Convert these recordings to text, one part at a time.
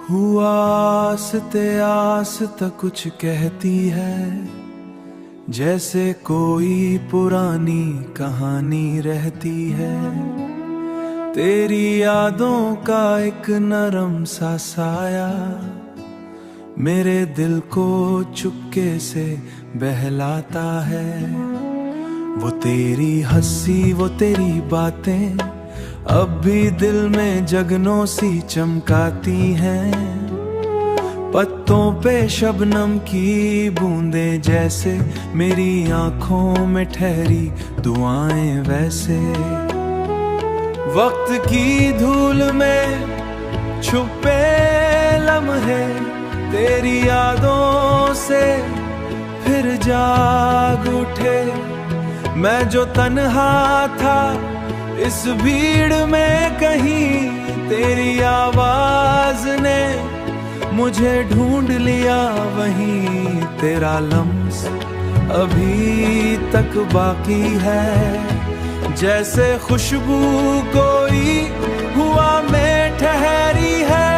हुआ आस्ते आस्ता कुछ कहती है, जैसे कोई पुरानी कहानी रहती है। तेरी यादों का एक नरम सा साया मेरे दिल को चुपके से बहलाता है। वो तेरी हंसी, वो तेरी बातें अब भी दिल में जगनों सी चमकाती हैं। पत्तों पे शबनम की बूंदें जैसे मेरी आंखों में ठहरी दुआएं वैसे। वक्त की धूल में छुपे लम्हे तेरी यादों से फिर जाग उठे। मैं जो तन्हा था इस भीड़ में, कहीं तेरी आवाज ने मुझे ढूंढ लिया। वहीं तेरा लम्स अभी तक बाकी है, जैसे खुशबू कोई हुआ में ठहरी है।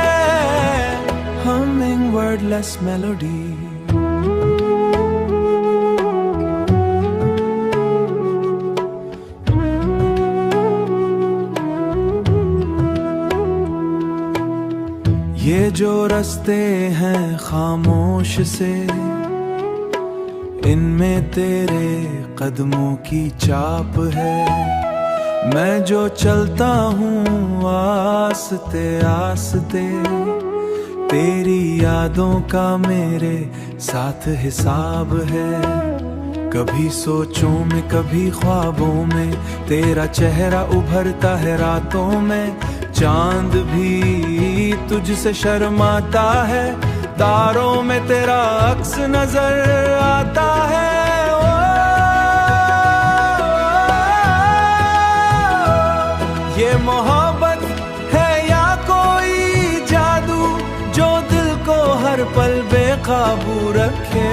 Humming wordless melody. ये जो रास्ते हैं खामोश से, इनमें तेरे कदमों की चाप है। मैं जो चलता हूँ आस्ते आस्ते, तेरी यादों का मेरे साथ हिसाब है। कभी सोचों में कभी ख्वाबों में तेरा चेहरा उभरता है रातों में। चांद भी तुझसे शर्माता है, तारों में तेरा अक्स नजर आता है। ओ, ये मोहब्बत है या कोई जादू जो दिल को हर पल बेकाबू रखे।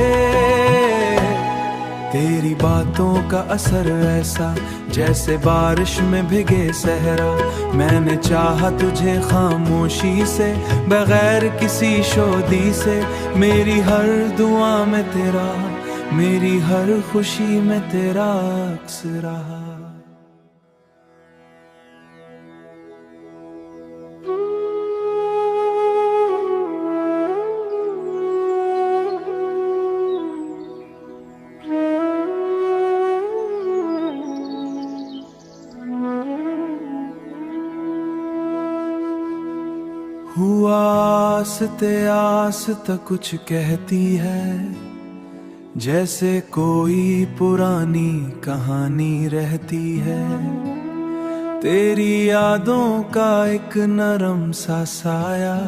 तेरी बातों का असर ऐसा जैसे बारिश में भीगे सहरा। मैंने चाहा तुझे खामोशी से, बगैर किसी शोदी से। मेरी हर दुआ में तेरा, मेरी हर खुशी में तेरा अक्स रहा। हुआ आस्ते आस्ता कुछ कहती है, जैसे कोई पुरानी कहानी रहती है। तेरी यादों का एक नरम सा साया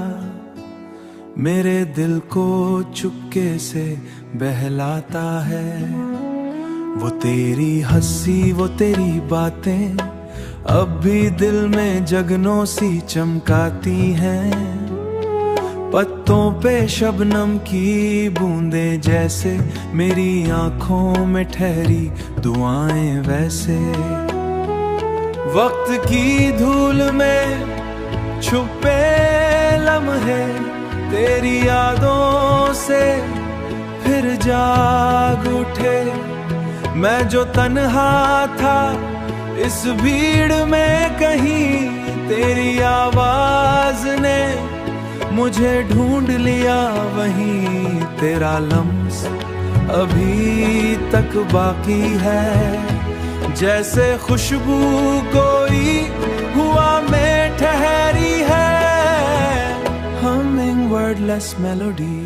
मेरे दिल को चुपके से बहलाता है। वो तेरी हंसी, वो तेरी बातें अब भी दिल में जगनों सी चमकाती हैं। पत्तों पे शबनम की बूंदें जैसे मेरी आंखों में ठहरी दुआएं वैसे। वक्त की धूल में छुपे लम्हे तेरी यादों से फिर जाग उठे। मैं जो तन्हा था इस भीड़ में, कहीं तेरी आवाज ने मुझे ढूंढ लिया। वहीं तेरा लम्स अभी तक बाकी है, जैसे खुशबू कोई हुआ में ठहरी है। Humming wordless melody.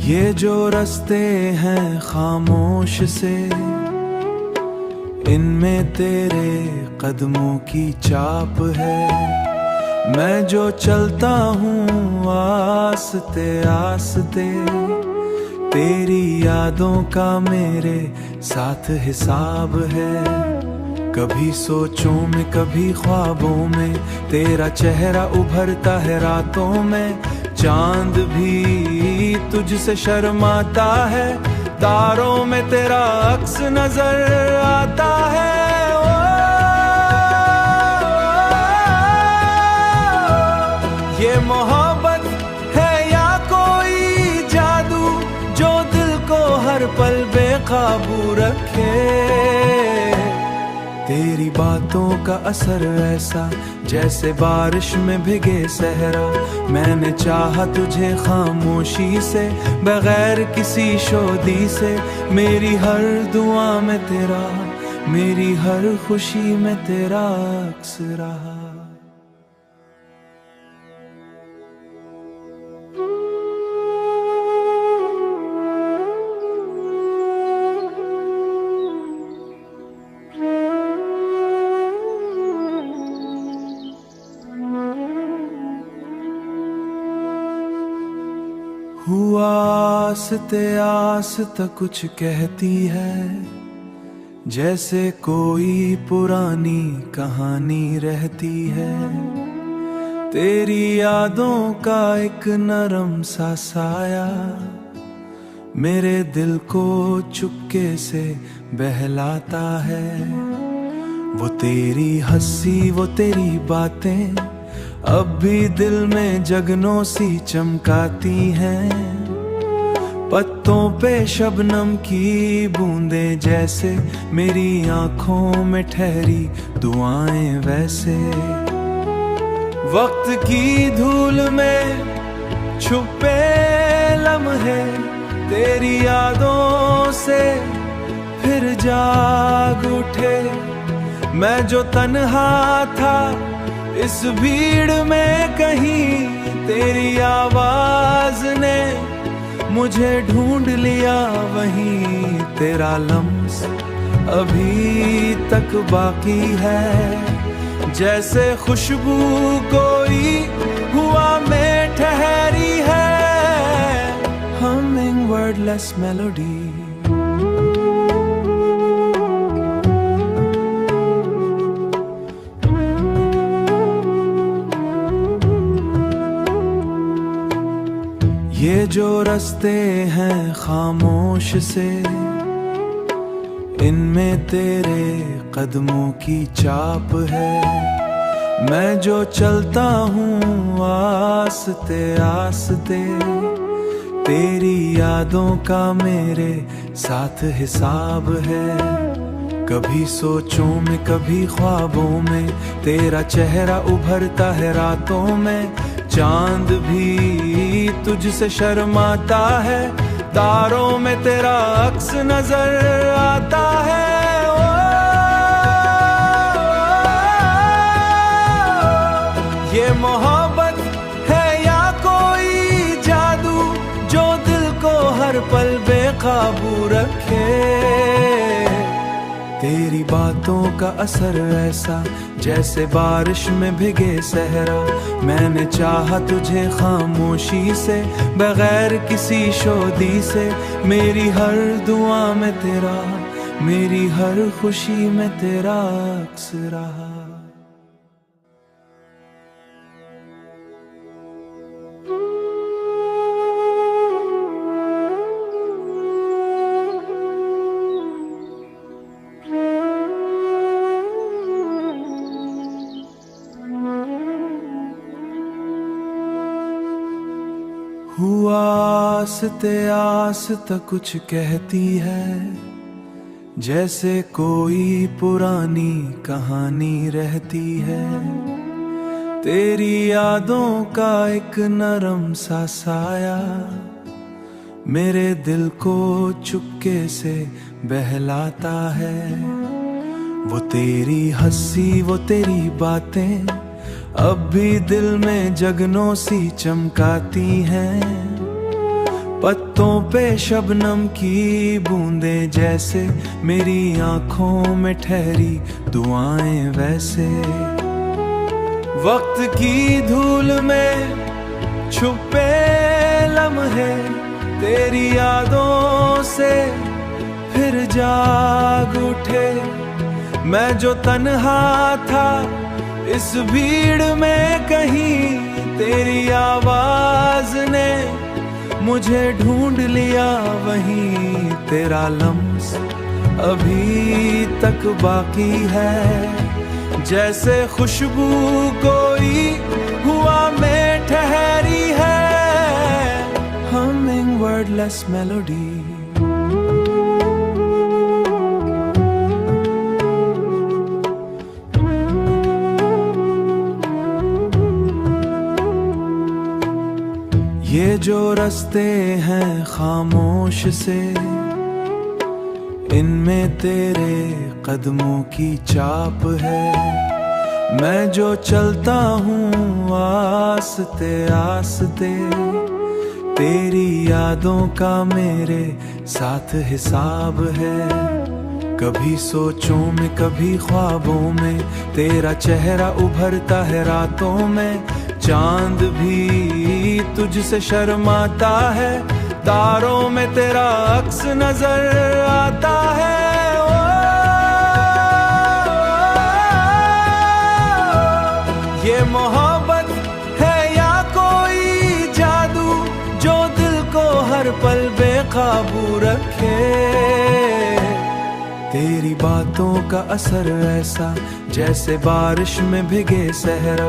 ये जो रास्ते हैं खामोश से, इनमें तेरे कदमों की चाप है। मैं जो चलता हूँ आस्ते आस्ते, तेरी यादों का मेरे साथ हिसाब है। कभी सोचों में कभी ख्वाबों में तेरा चेहरा उभरता है रातों में। चांद भी तुझसे शर्माता है, तारों में तेरा अक्स नजर आता है। ओ, ये मोहब्बत है या कोई जादू जो दिल को हर पल बेकाबू रखे। तेरी बातों का असर ऐसा जैसे बारिश में भिगे सहरा। मैंने चाहा तुझे खामोशी से बगैर किसी शोदी से। मेरी हर दुआ में तेरा, मेरी हर खुशी में तेरा अक्स रहा। हुआ आस्ते आस्ते कुछ कहती है, जैसे कोई पुरानी कहानी रहती है। तेरी यादों का एक नरम सा साया मेरे दिल को चुपके से बहलाता है। वो तेरी हंसी, वो तेरी बातें अब भी दिल में जगनों सी चमकाती हैं। पत्तों पे शबनम की बूंदें जैसे मेरी आंखों में ठहरी दुआएं वैसे। वक्त की धूल में छुपे लम्हे तेरी यादों से फिर जाग उठे। मैं जो तन्हा था इस भीड़ में कहीं, तेरी आवाज ने मुझे ढूंढ लिया वहीं। तेरा लम्स अभी तक बाकी है, जैसे खुशबू कोई हुआ में ठहरी है। Humming wordless melody. ये जो रास्ते हैं खामोश से, इनमें तेरे कदमों की चाप है। मैं जो चलता हूँ आस्ते आस्ते, तेरी यादों का मेरे साथ हिसाब है। कभी सोचों में कभी ख्वाबों में तेरा चेहरा उभरता है रातों में। चांद भी तुझसे शर्माता है, तारों में तेरा अक्स नजर आता है। ओ, ये मोहब्बत है या कोई जादू जो दिल को हर पल बेकाबू रखे। तेरी बातों का असर ऐसा जैसे बारिश में भिगे सहरा। मैंने चाहा तुझे खामोशी से बगैर किसी शोदी से। मेरी हर दुआ में तेरा, मेरी हर खुशी में तेरा अक्स रहा। हुआ आस्ते आस्ते कुछ कहती है, जैसे कोई पुरानी कहानी रहती है। तेरी यादों का एक नरम सा साया मेरे दिल को चुपके से बहलाता है। वो तेरी हंसी, वो तेरी बातें अब भी दिल में जगनों सी चमकाती हैं। पत्तों पे शबनम की बूंदें जैसे मेरी आंखों में ठहरी दुआएं वैसे। वक्त की धूल में छुपे लम्हे तेरी यादों से फिर जाग उठे। मैं जो तन्हा था इस भीड़ में कहीं, तेरी आवाज ने मुझे ढूंढ लिया वहीं तेरा लम्स अभी तक बाकी है। जैसे खुशबू कोई हुआ में ठहरी है, हमिंग वर्डलेस मेलोडी। ये जो रास्ते हैं खामोश से, इनमें तेरे कदमों की चाप है। मैं जो चलता हूँ आस्ते आस्ते, तेरी यादों का मेरे साथ हिसाब है। कभी सोचों में कभी ख्वाबों में तेरा चेहरा उभरता है रातों में। चांद भी तुझसे शर्माता है, तारों में तेरा अक्स नजर आता है। ओ, ये मोहब्बत है या कोई जादू जो दिल को हर पल बेकाबू रखे। तेरी बातों का असर ऐसा जैसे बारिश में भिगे सहरा।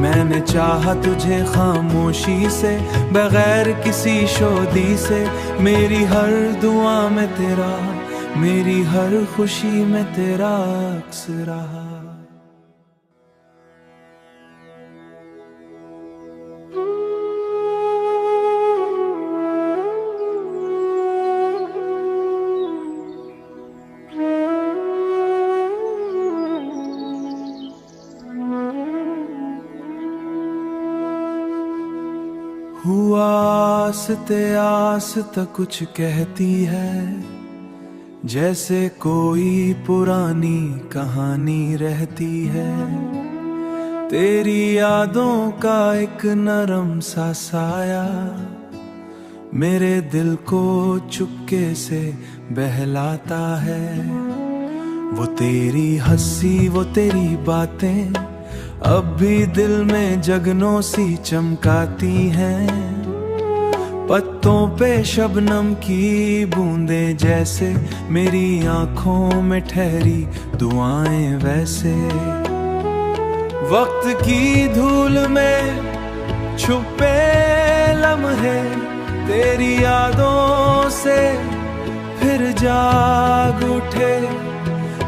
मैंने चाहा तुझे खामोशी से, बगैर किसी शोदी से। मेरी हर दुआ में तेरा, मेरी हर खुशी में तेरा अक्स रहा। हुआ आस्ते आस्ते कुछ कहती है, जैसे कोई पुरानी कहानी रहती है। तेरी यादों का एक नरम सा साया मेरे दिल को चुपके से बहलाता है। वो तेरी हंसी वो तेरी बातें अब भी दिल में जगनों सी चमकाती हैं। पत्तों पे शबनम की बूंदें जैसे मेरी आंखों में ठहरी दुआएं वैसे। वक्त की धूल में छुपे लम्हे तेरी यादों से फिर जाग उठे।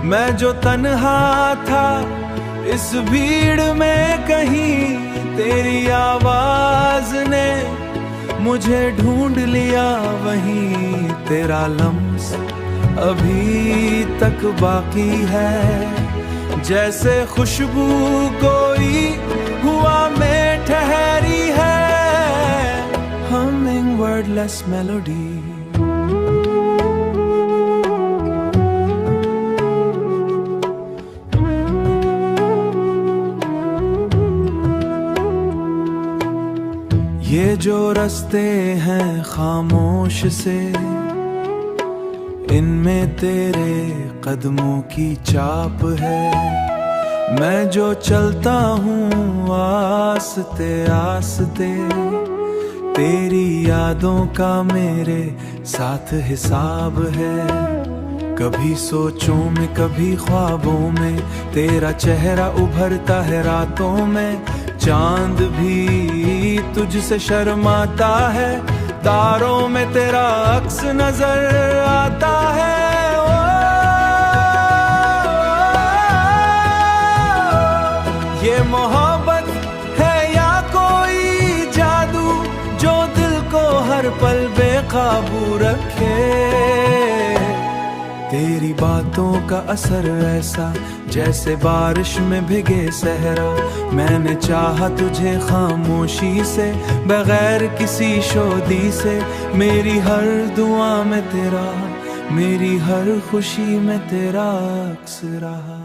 मैं जो तन्हा था इस भीड़ में कहीं, तेरी आवाज ने मुझे ढूंढ लिया वहीं तेरा लम्स अभी तक बाकी है। जैसे खुशबू कोई हुआ में ठहरी है, हमिंग वर्डलेस मेलोडी। ये जो रास्ते हैं खामोश से, इनमें तेरे कदमों की चाप है। मैं जो चलता हूँ आस्ते आस्ते, तेरी यादों का मेरे साथ हिसाब है। कभी सोचों में कभी ख्वाबों में तेरा चेहरा उभरता है रातों में। चांद भी तुझसे शर्माता है, तारों में तेरा अक्स नजर आता है। ओ, ये मोहब्बत है या कोई जादू जो दिल को हर पल बेकाबू रखे। तेरी बातों का असर ऐसा जैसे बारिश में भिगे सहरा। मैंने चाहा तुझे खामोशी से, बगैर किसी शोदी से। मेरी हर दुआ में तेरा, मेरी हर खुशी में तेरा अक्स रहा।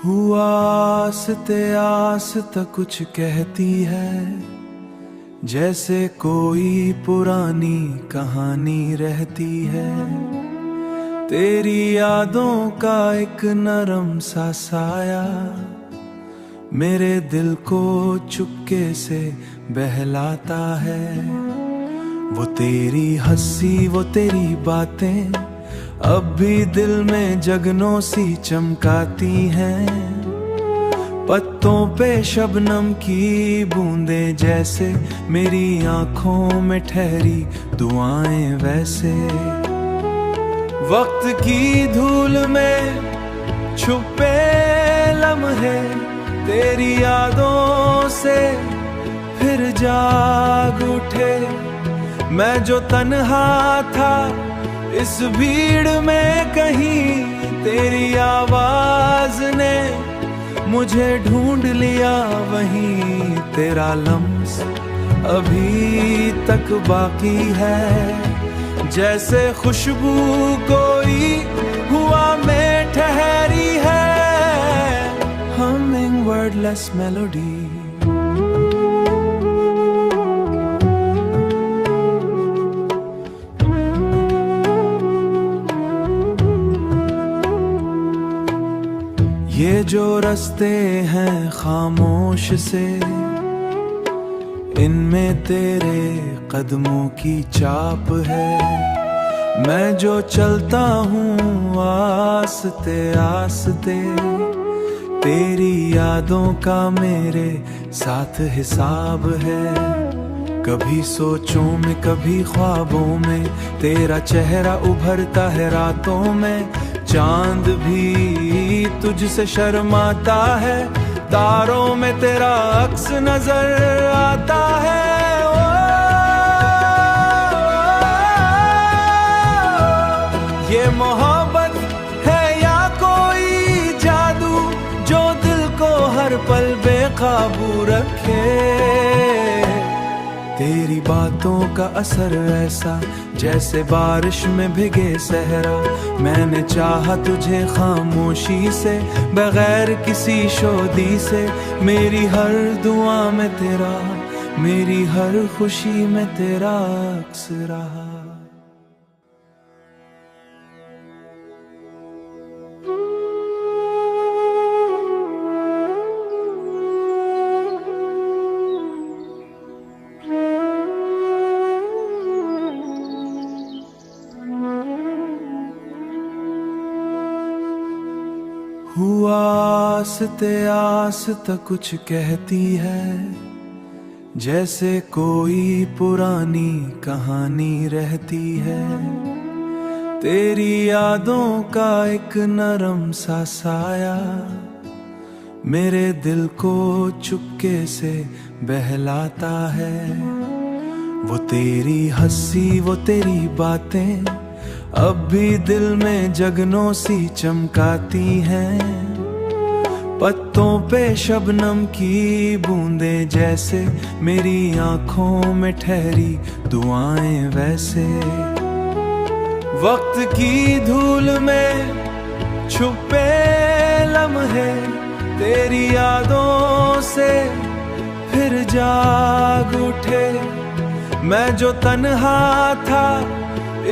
हुआ आस्ते आस्ते कुछ कहती है, जैसे कोई पुरानी कहानी रहती है। तेरी यादों का एक नरम सा साया मेरे दिल को चुपके से बहलाता है। वो तेरी हंसी वो तेरी बातें अब भी दिल में जगनों सी चमकाती हैं। पत्तों पे शबनम की बूंदें जैसे मेरी आंखों में ठहरी दुआएं वैसे। वक्त की धूल में छुपे लम्हे तेरी यादों से फिर जाग उठे। मैं जो तन्हा था इस भीड़ में कहीं तेरी आवाज ने मुझे ढूंढ लिया वहीं। तेरा लम्स अभी तक बाकी है, जैसे खुशबू कोई हुआ में ठहरी है। Humming wordless melody। ये जो रास्ते हैं खामोश से, इनमें तेरे कदमों की चाप है। मैं जो चलता हूँ आस्ते आस्ते, तेरी यादों का मेरे साथ हिसाब है। कभी सोचों में कभी ख्वाबों में तेरा चेहरा उभरता है रातों में। चांद भी तुझसे शर्माता है, तारों में तेरा अक्स नजर आता है। ओ, ये मोहब्बत है या कोई जादू जो दिल को हर पल बेकाबू रखे। तेरी बातों का असर ऐसा जैसे बारिश में भिगे सहरा। मैंने चाहा तुझे खामोशी से बगैर किसी शोदी से। मेरी हर दुआ में तेरा, मेरी हर खुशी में तेरा अक्स रहा। हुआ आस्ते आस्ते कुछ कहती है, जैसे कोई पुरानी कहानी रहती है। तेरी यादों का एक नरम सा साया मेरे दिल को चुपके से बहलाता है। वो तेरी हंसी वो तेरी बातें अब भी दिल में जगनों सी चमकाती हैं। पत्तों पे शबनम की बूंदें जैसे मेरी आंखों में ठहरी दुआएं वैसे। वक्त की धूल में छुपे लम्हे तेरी यादों से फिर जाग उठे। मैं जो तन्हा था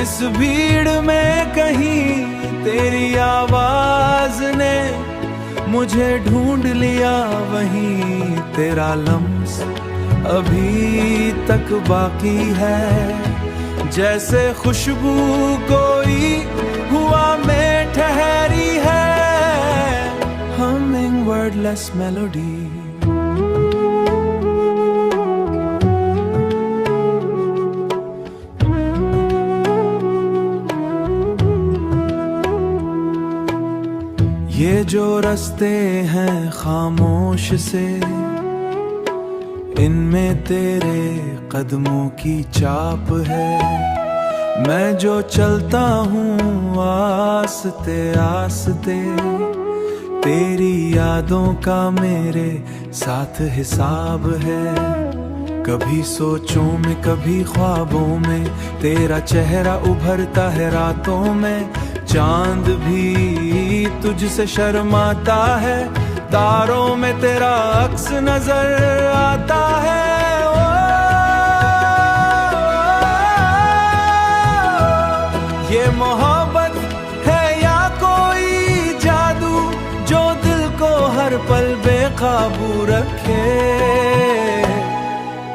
इस भीड़ में कहीं तेरी आवाज ने मुझे ढूंढ लिया वहीं। तेरा लम्स अभी तक बाकी है, जैसे खुशबू कोई हुआ में ठहरी है। Humming wordless melody। ये जो रास्ते हैं खामोश से, इनमें तेरे कदमों की चाप है। मैं जो चलता हूँ आस्ते आस्ते, तेरी यादों का मेरे साथ हिसाब है। कभी सोचों में कभी ख्वाबों में तेरा चेहरा उभरता है रातों में। चांद भी तुझसे शर्माता है, तारों में तेरा अक्स नजर आता है। ये मोहब्बत है या कोई जादू जो दिल को हर पल बेकाबू रखे।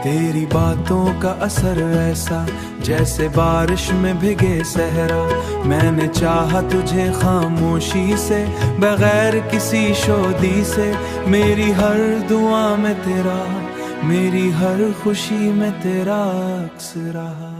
तेरी बातों का असर ऐसा जैसे बारिश में भीगे सहरा। मैंने चाहा तुझे खामोशी से बगैर किसी शोदी से। मेरी हर दुआ में तेरा, मेरी हर खुशी में तेरा अक्स रहा।